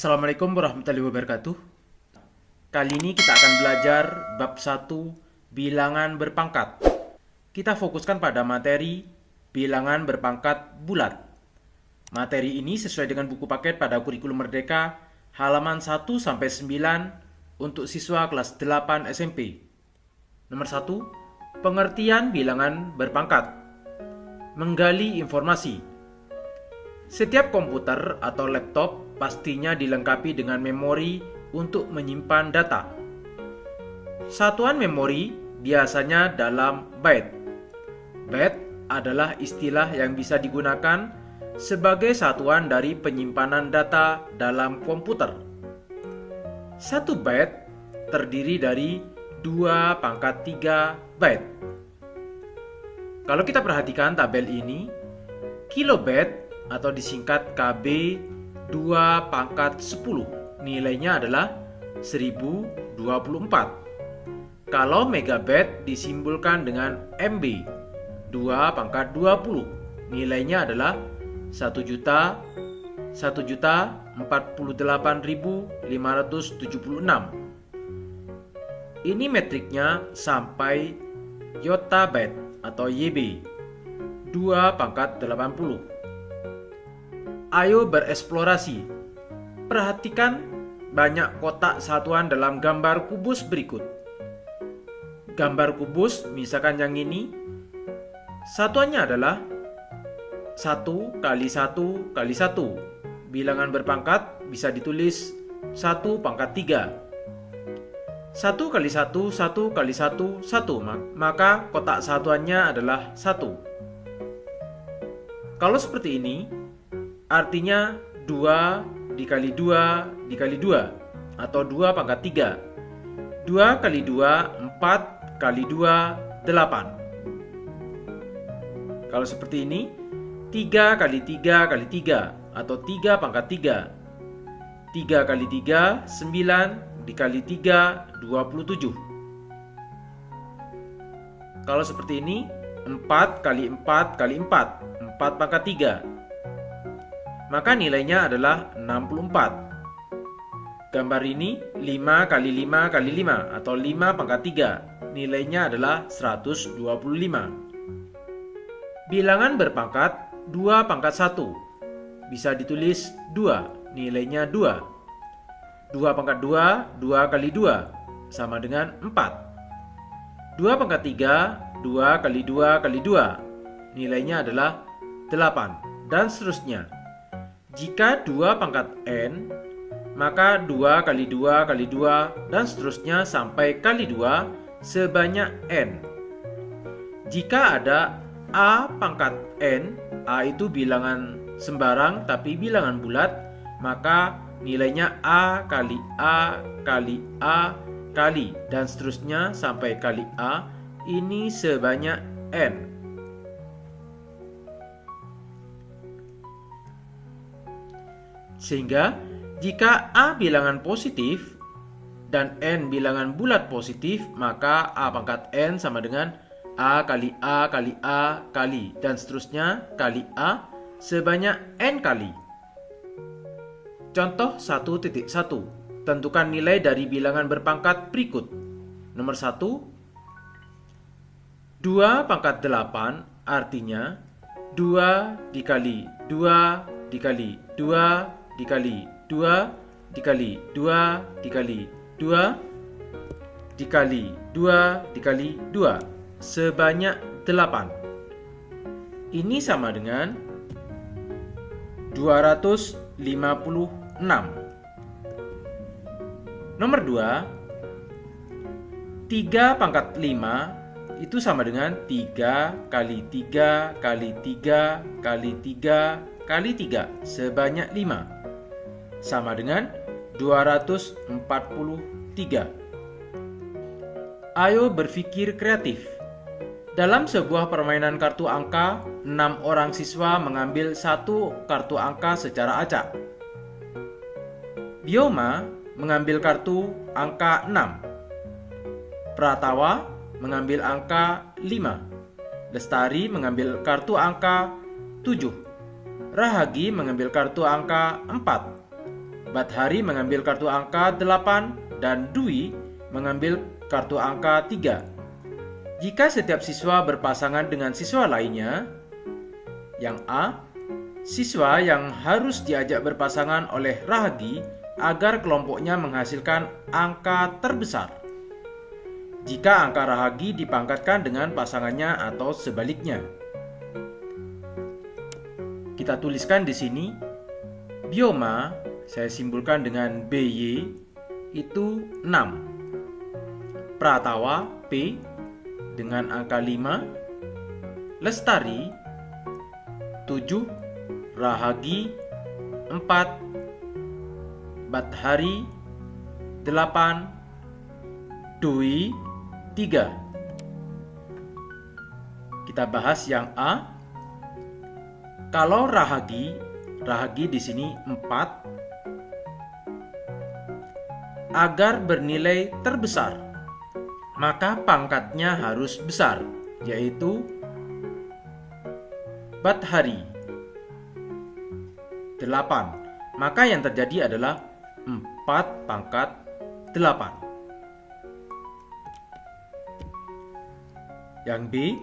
Assalamualaikum warahmatullahi wabarakatuh. Kali ini kita akan belajar bab 1 bilangan berpangkat. Kita fokuskan pada materi bilangan berpangkat bulat. Materi ini sesuai dengan buku paket pada kurikulum Merdeka halaman 1 sampai 9 untuk siswa kelas 8 SMP. Nomor 1, pengertian bilangan berpangkat. Menggali informasi. Setiap komputer atau laptop pastinya dilengkapi dengan memori untuk menyimpan data. Satuan memori biasanya dalam byte. Byte adalah istilah yang bisa digunakan sebagai satuan dari penyimpanan data dalam komputer. 1 byte terdiri dari 2⁻³ byte. Kalau kita perhatikan tabel ini, kilobyte atau disingkat KB 2⁻10 nilainya adalah 1024. Kalau megabyte disimbolkan dengan MB 2⁻20 nilainya adalah 1.148.576. Ini metriknya sampai yottabyte atau YB 2⁻80. Ayo bereksplorasi. Perhatikan banyak kotak satuan dalam gambar kubus berikut. Gambar kubus, misalkan yang ini, satuannya adalah 1 kali 1 kali 1. Bilangan berpangkat bisa ditulis 1⁻3. 1 kali 1, 1 kali 1, 1. Maka kotak satuannya adalah 1. Kalau seperti ini, artinya 2 dikali 2 dikali 2 atau 2⁻3. 2 kali 2, 4 kali 2, 8. Kalau seperti ini, 3 kali 3 kali 3 atau 3⁻3. 3 kali 3, 9 dikali 3, 27. Kalau seperti ini, 4 kali 4 kali 4, 4⁻3. Maka nilainya adalah 64. Gambar ini 5 kali 5 kali 5 atau 5⁻3. Nilainya adalah 125. Bilangan berpangkat 2⁻1. Bisa ditulis 2, nilainya 2. 2⁻2, 2 kali 2 sama dengan 4. 2⁻3, 2 kali 2 kali 2. Nilainya adalah 8 dan seterusnya. Jika 2⁻n, maka 2 kali 2 kali 2 dan seterusnya sampai kali 2 sebanyak n. Jika ada a⁻n, a itu bilangan sembarang tapi bilangan bulat, maka nilainya a kali a kali a kali dan seterusnya sampai kali a, ini sebanyak n. Sehingga jika A bilangan positif dan N bilangan bulat positif, maka A⁻n sama dengan A kali A kali A kali dan seterusnya kali A sebanyak N kali. Contoh 1.1. Tentukan nilai dari bilangan berpangkat berikut. Nomor 1, 2⁻8 artinya 2 dikali 2 dikali 2 dikali 2 dikali 2 dikali 2 dikali 2 dikali 2 sebanyak 8. Ini sama dengan 256. Nomor 2, 3⁻5 itu sama dengan 3 kali 3 kali 3 kali 3 kali 3 sebanyak 5. Sama dengan 243. Ayo berpikir kreatif. Dalam sebuah permainan kartu angka, 6 orang siswa mengambil 1 kartu angka secara acak. Bioma mengambil kartu angka 6. Pratawa mengambil angka 5. Lestari mengambil kartu angka 7. Rahagi mengambil kartu angka 4. Bathari mengambil kartu angka 8 dan Dwi mengambil kartu angka 3. Jika setiap siswa berpasangan dengan siswa lainnya, yang A, siswa yang harus diajak berpasangan oleh Rahagi agar kelompoknya menghasilkan angka terbesar. Jika angka Rahagi dipangkatkan dengan pasangannya atau sebaliknya. Kita tuliskan di sini, Bioma saya simbolkan dengan BY itu 6. Pratawa P dengan angka 5, Lestari 7, Rahagi 4, Bathari 8, Dwi 3. Kita bahas yang A. Kalau Rahagi di sini 4, agar bernilai terbesar, maka pangkatnya harus besar, yaitu Bathari 8. Maka yang terjadi adalah 4 pangkat 8. Yang B,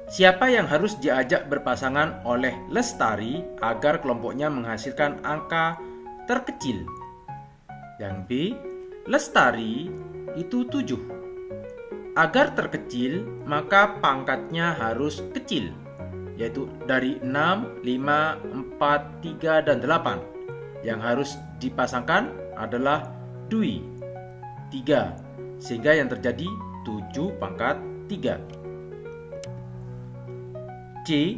siapa yang harus diajak berpasangan oleh Lestari agar kelompoknya menghasilkan angka terkecil? Yang B, Lestari itu 7. Agar terkecil, maka pangkatnya harus kecil, yaitu dari 6, 5, 4, 3, dan 8. Yang harus dipasangkan adalah Dwi 3, sehingga yang terjadi 7 pangkat 3. C,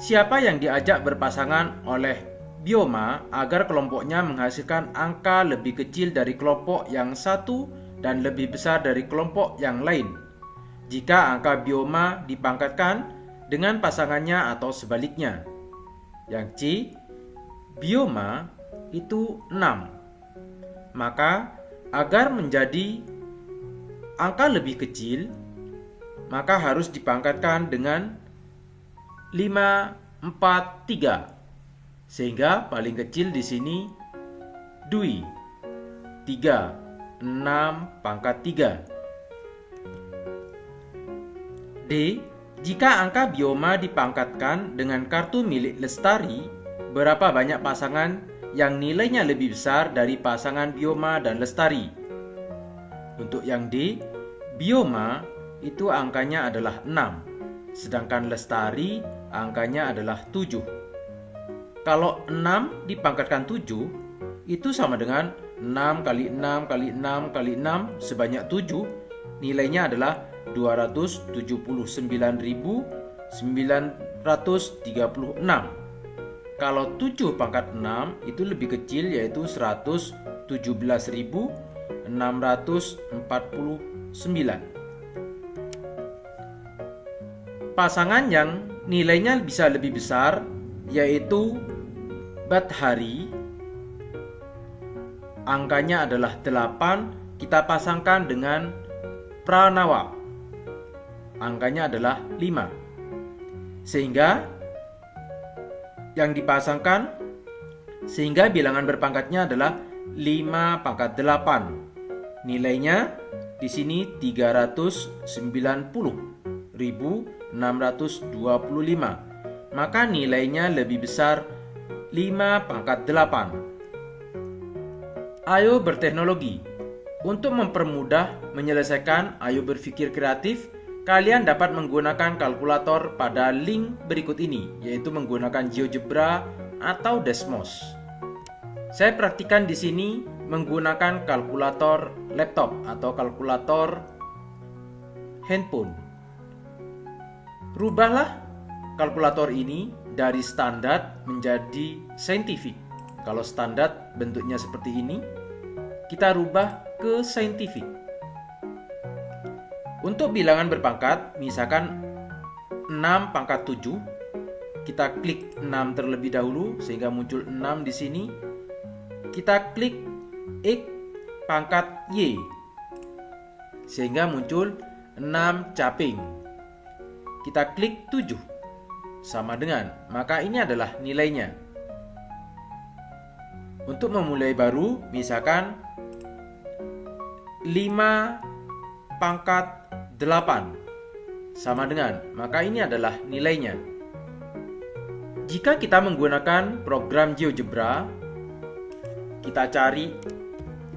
siapa yang diajak berpasangan oleh Bioma agar kelompoknya menghasilkan angka lebih kecil dari kelompok yang satu dan lebih besar dari kelompok yang lain, jika angka Bioma dipangkatkan dengan pasangannya atau sebaliknya. Yang C, Bioma itu 6. Maka agar menjadi angka lebih kecil, maka harus dipangkatkan dengan 5, 4, 3. Sehingga paling kecil di sini Dwi 3, 6 pangkat 3. D, jika angka Bioma dipangkatkan dengan kartu milik Lestari, berapa banyak pasangan yang nilainya lebih besar dari pasangan Bioma dan Lestari? Untuk yang D, Bioma itu angkanya adalah 6, sedangkan Lestari angkanya adalah 7. Kalau 6 dipangkatkan 7, itu sama dengan 6 kali 6 kali 6 kali 6 sebanyak 7, nilainya adalah 279.936. Kalau 7 pangkat 6 itu lebih kecil, yaitu 117.649. Pasangan yang nilainya bisa lebih besar yaitu Bathari, angkanya adalah 8, kita pasangkan dengan Pranawa, angkanya adalah 5. Sehingga yang dipasangkan, sehingga bilangan berpangkatnya adalah 5 pangkat 8. Nilainya di sini 390.625. Maka nilainya lebih besar 5 pangkat 8. Ayo berteknologi. Untuk mempermudah menyelesaikan ayo berpikir kreatif, kalian dapat menggunakan kalkulator pada link berikut ini, yaitu menggunakan GeoGebra atau Desmos. Saya praktikkan di sini menggunakan kalkulator laptop atau kalkulator handphone. Rubahlah kalkulator ini dari standar menjadi saintifik. Kalau standar bentuknya seperti ini, kita rubah ke saintifik. Untuk bilangan berpangkat, misalkan 6 pangkat 7, kita klik 6 terlebih dahulu sehingga muncul 6 di sini. Kita klik X pangkat Y sehingga muncul 6 caping. Kita klik 7 sama dengan, maka ini adalah nilainya. Untuk memulai baru, misalkan 5 pangkat 8 sama dengan, maka ini adalah nilainya. Jika kita menggunakan program GeoGebra, kita cari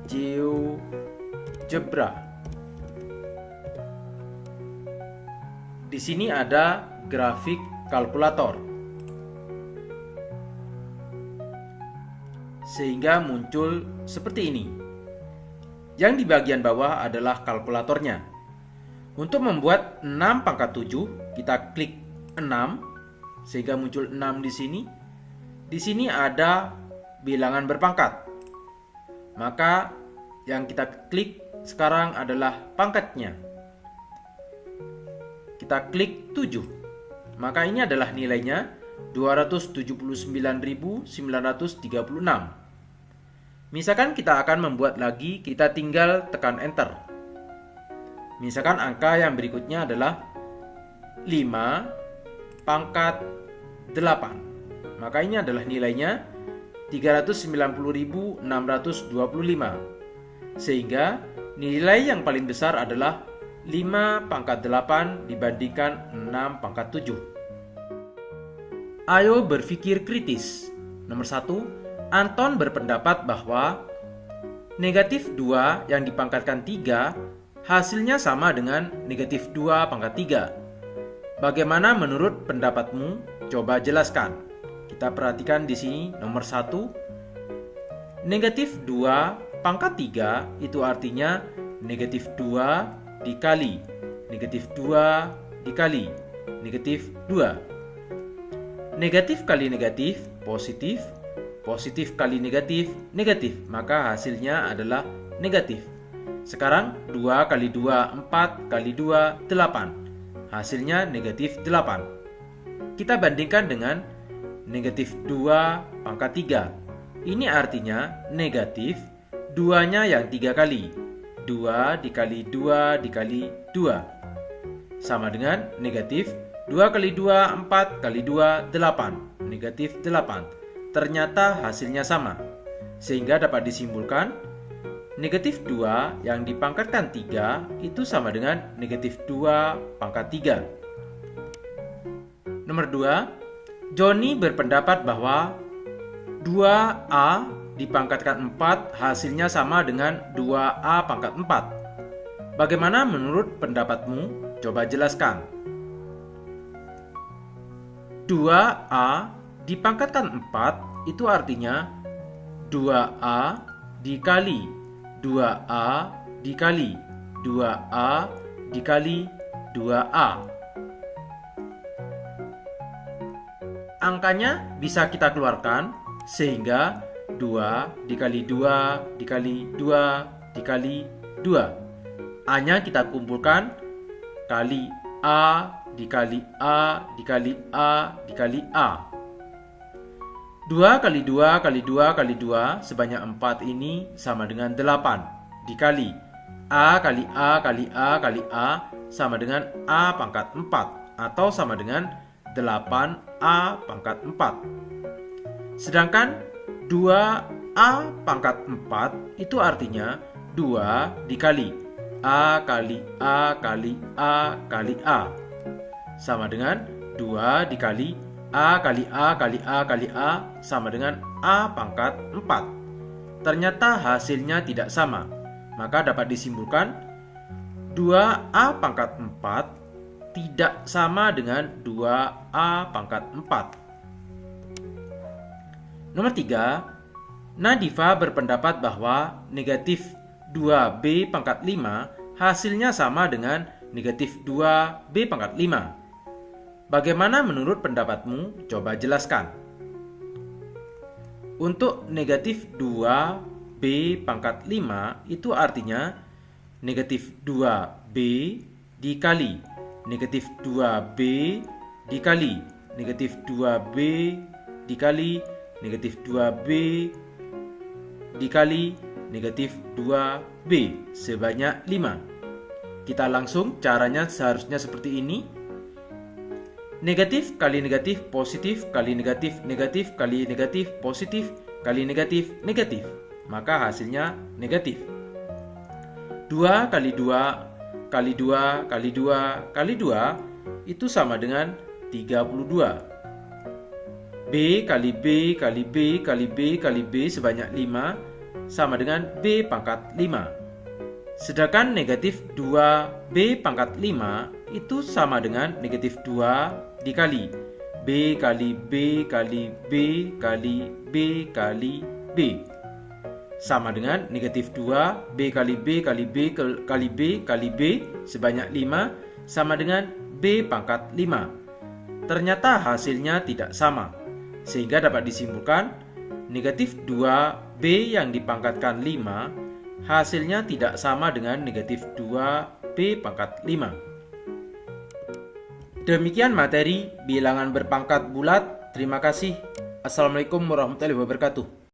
GeoGebra. Di sini ada grafik kalkulator, sehingga muncul seperti ini. Yang di bagian bawah adalah kalkulatornya. Untuk membuat 6 pangkat 7, kita klik 6, sehingga muncul 6 di sini. Di sini ada bilangan berpangkat. Maka yang kita klik sekarang adalah pangkatnya. Kita klik 7. Maka ini adalah nilainya 279.936. Misalkan kita akan membuat lagi, kita tinggal tekan enter. Misalkan angka yang berikutnya adalah 5 pangkat 8. Maka ini adalah nilainya 390.625. Sehingga nilai yang paling besar adalah 5 pangkat 8 dibandingkan 6 pangkat 7. Ayo berpikir kritis. Nomor 1, Anton berpendapat bahwa negatif 2 yang dipangkatkan 3 hasilnya sama dengan negatif 2 pangkat 3. Bagaimana menurut pendapatmu? Coba jelaskan. Kita perhatikan di sini nomor 1. Negatif 2 pangkat 3 itu artinya negatif 2 dikali negatif 2 dikali negatif 2. Negatif kali negatif, positif. Positif kali negatif, negatif. Maka hasilnya adalah negatif. Sekarang 2 kali 2, 4 kali 2, 8. Hasilnya negatif 8. Kita bandingkan dengan negatif 2 pangkat 3. Ini artinya negatif 2-nya yang 3 kali. 2 dikali 2 dikali 2. Sama dengan negatif 2 kali 2, 4 kali 2, 8. Negatif 8. Ternyata hasilnya sama. Sehingga dapat disimpulkan negatif 2 yang dipangkatkan 3 itu sama dengan negatif 2 pangkat 3. Nomor 2, Joni berpendapat bahwa 2A dipangkatkan 4 hasilnya sama dengan 2A pangkat 4. Bagaimana menurut pendapatmu? Coba jelaskan. 2A dipangkatkan 4 itu artinya 2A dikali 2A dikali 2A dikali 2A. Angkanya bisa kita keluarkan sehingga 2 dikali 2 dikali 2 dikali 2. A-nya kita kumpulkan kali A dikali A dikali A dikali A. 2 kali 2 kali 2 kali 2 sebanyak 4 ini sama dengan 8 dikali A kali A kali A kali A sama dengan A pangkat 4 atau sama dengan 8A pangkat 4. Sedangkan 2A pangkat 4 itu artinya 2 dikali A kali A kali A kali A sama dengan 2 dikali A kali A kali A kali A sama dengan A pangkat 4. Ternyata hasilnya tidak sama. Maka dapat disimpulkan 2A pangkat 4 tidak sama dengan 2A pangkat 4. Nomor 3, Nadifa berpendapat bahwa negatif 2B pangkat 5 hasilnya sama dengan negatif 2B pangkat 5. Bagaimana menurut pendapatmu? Coba jelaskan. Untuk negatif 2B pangkat 5 itu artinya negatif 2B dikali negatif 2B dikali negatif 2B dikali negatif 2B dikali negatif 2B sebanyak 5. Kita langsung, caranya seharusnya seperti ini. Negatif kali negatif positif kali negatif negatif kali negatif positif kali negatif, negatif. Maka hasilnya negatif. 2 kali 2 kali 2 kali 2 kali 2 itu sama dengan 32. B kali B kali B kali B kali B sebanyak 5 sama dengan B pangkat 5. Sedangkan negatif 2B pangkat 5 itu sama dengan negatif 2 dikali B kali B kali B kali B kali B. Sama dengan negatif 2 B kali B kali B kali B kali B sebanyak 5 sama dengan B pangkat 5. Ternyata hasilnya tidak sama, sehingga dapat disimpulkan negatif 2B yang dipangkatkan 5 hasilnya tidak sama dengan negatif 2B pangkat 5. Demikian materi bilangan berpangkat bulat. Terima kasih. Assalamualaikum warahmatullahi wabarakatuh.